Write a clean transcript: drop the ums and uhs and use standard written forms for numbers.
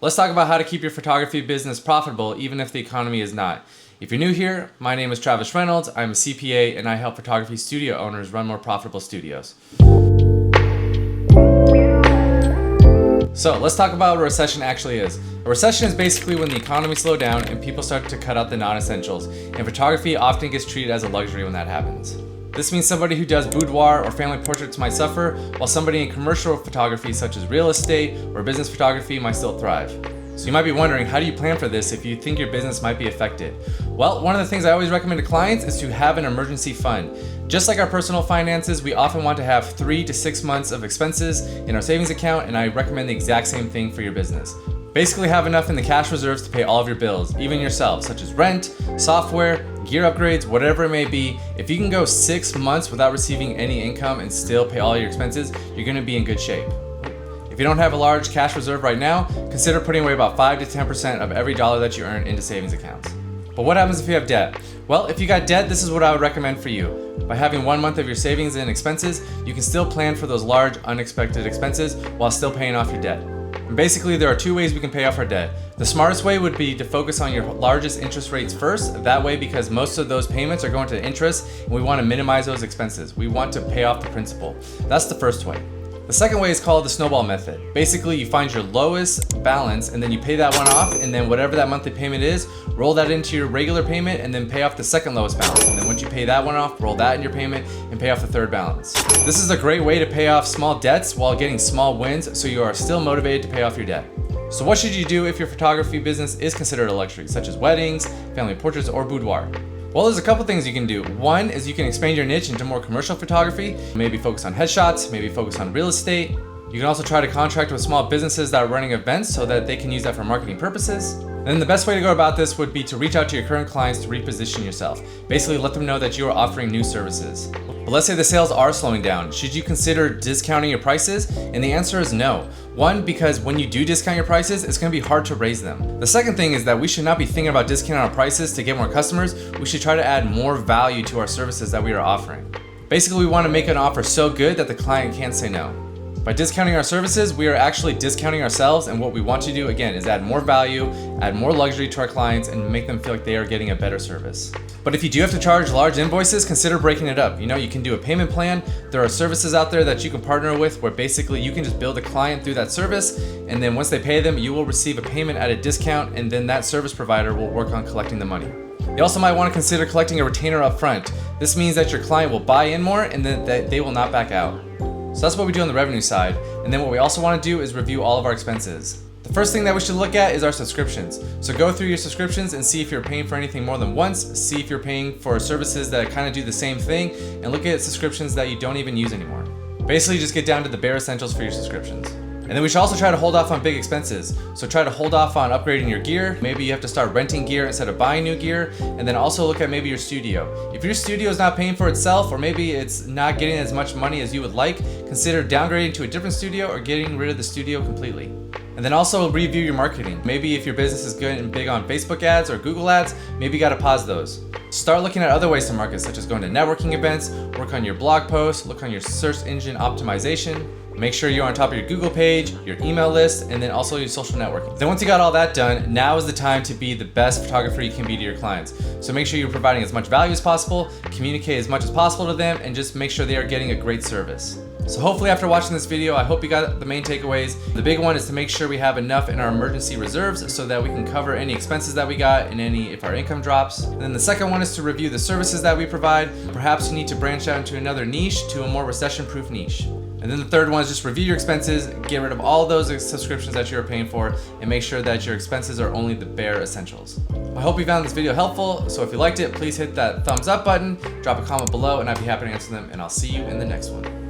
Let's talk about how to keep your photography business profitable even if the economy is not. If you're new here, my name is Travis Reynolds. I'm a CPA and I help photography studio owners run more profitable studios. So let's talk about what a recession actually is. A recession is basically when the economy slows down and people start to cut out the non-essentials, and photography often gets treated as a luxury when that happens. This means somebody who does boudoir or family portraits might suffer, while somebody in commercial photography such as real estate or business photography might still thrive. So you might be wondering, how do you plan for this if you think your business might be affected? Well, one of the things I always recommend to clients is to have an emergency fund. Just like our personal finances, we often want to have 3 to 6 months of expenses in our savings account, and I recommend the exact same thing for your business. Basically have enough in the cash reserves to pay all of your bills, even yourself, such as rent, software, gear upgrades, whatever it may be. If you can go 6 months without receiving any income and still pay all your expenses, you're gonna be in good shape. If you don't have a large cash reserve right now, consider putting away about 5 to 10% of every dollar that you earn into savings accounts. But what happens if you have debt? Well, if you got debt, this is what I would recommend for you. By having 1 month of your savings and expenses, you can still plan for those large, unexpected expenses while still paying off your debt. And basically, there are 2 ways we can pay off our debt. The smartest way would be to focus on your largest interest rates first. That way, because most of those payments are going to interest, and we want to minimize those expenses. We want to pay off the principal. That's the first way. The second way is called the snowball method. Basically, you find your lowest balance and then you pay that one off, and then whatever that monthly payment is, roll that into your regular payment and then pay off the second lowest balance. And then once you pay that one off, roll that in your payment and pay off the third balance. This is a great way to pay off small debts while getting small wins, so you are still motivated to pay off your debt. So what should you do if your photography business is considered a luxury, such as weddings, family portraits, or boudoir? Well, there's a couple things you can do. One is you can expand your niche into more commercial photography, maybe focus on headshots, maybe focus on real estate. You can also try to contract with small businesses that are running events so that they can use that for marketing purposes. And then the best way to go about this would be to reach out to your current clients to reposition yourself. Basically let them know that you are offering new services. But let's say the sales are slowing down. Should you consider discounting your prices? And the answer is no. One, because when you do discount your prices, it's gonna be hard to raise them. The second thing is that we should not be thinking about discounting our prices to get more customers. We should try to add more value to our services that we are offering. Basically, we wanna make an offer so good that the client can't say no. By discounting our services, we are actually discounting ourselves, and what we want to do, again, is add more value, add more luxury to our clients, and make them feel like they are getting a better service. But if you do have to charge large invoices, consider breaking it up. You can do a payment plan. There are services out there that you can partner with where basically you can just build a client through that service, and then once they pay them, you will receive a payment at a discount, and then that service provider will work on collecting the money. You also might want to consider collecting a retainer up front. This means that your client will buy in more and then that they will not back out. So that's what we do on the revenue side. And then what we also want to do is review all of our expenses. The first thing that we should look at is our subscriptions. So go through your subscriptions and see if you're paying for anything more than once, see if you're paying for services that kind of do the same thing, and look at subscriptions that you don't even use anymore. Basically just get down to the bare essentials for your subscriptions. And then we should also try to hold off on big expenses. So try to hold off on upgrading your gear. Maybe you have to start renting gear instead of buying new gear. And then also look at maybe your studio. If your studio is not paying for itself, or maybe it's not getting as much money as you would like, consider downgrading to a different studio or getting rid of the studio completely. And then also review your marketing. Maybe if your business is good and big on Facebook ads or Google ads, maybe you gotta pause those. Start looking at other ways to market, such as going to networking events, work on your blog posts, look on your search engine optimization. Make sure you're on top of your Google page, your email list, and then also your social networking. Then once you got all that done, now is the time to be the best photographer you can be to your clients. So make sure you're providing as much value as possible, communicate as much as possible to them, and just make sure they are getting a great service. So hopefully after watching this video, I hope you got the main takeaways. The big one is to make sure we have enough in our emergency reserves so that we can cover any expenses that we got and if our income drops. And then the second one is to review the services that we provide. Perhaps you need to branch out into another niche, to a more recession-proof niche. And then the third one is just review your expenses, get rid of all those subscriptions that you're paying for, and make sure that your expenses are only the bare essentials. I hope you found this video helpful, so if you liked it, please hit that thumbs up button, drop a comment below, and I'd be happy to answer them, and I'll see you in the next one.